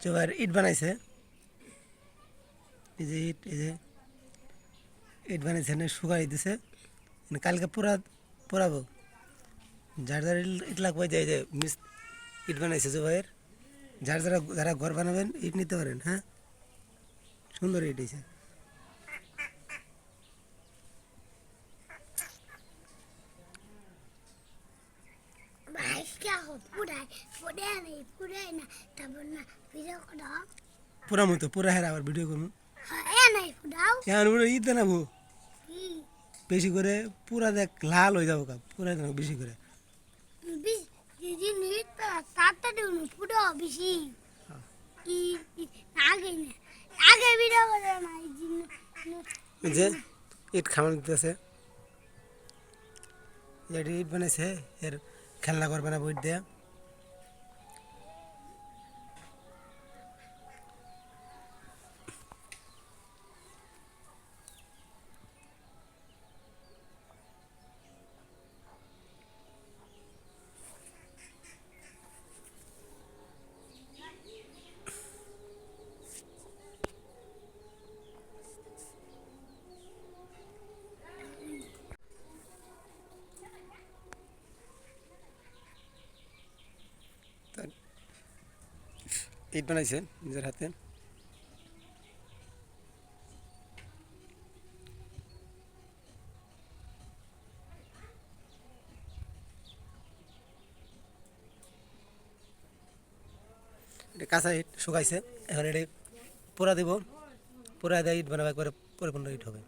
জুবাইর ইট বানাইছে, এই যে ইট, এই যে ইট বানাইছে, শুকাই দিছে, কালকে পোড়াবো। যার যার ইট লাগবে, যে এই যে ইট বানাইছে জুবাইর, যারা ঘর বানাবেন ইট নিতে পারেন। হ্যাঁ, সুন্দর ইট হয়েছে। পুরা মতো পুরা হেরা আবার ভিডিও করুন। ঈদ বানাবো বেশি করে, পুরা দেখ লাল হয়ে যাবো, পুরা বেশি করে। যে ইট খাবার দিতেছে, ইট বানাইছে, এর খেলনা ঘর বানাবো ইট দেয়া। ইট বানাইছে নিজের হাতে। এটা কাঁচা ইট শুকাইছে, এখন এটা পোড়া দিব, পোড়া দিয়ে ইট বানাবো, একবারে পরিপূর্ণ ইট হবে।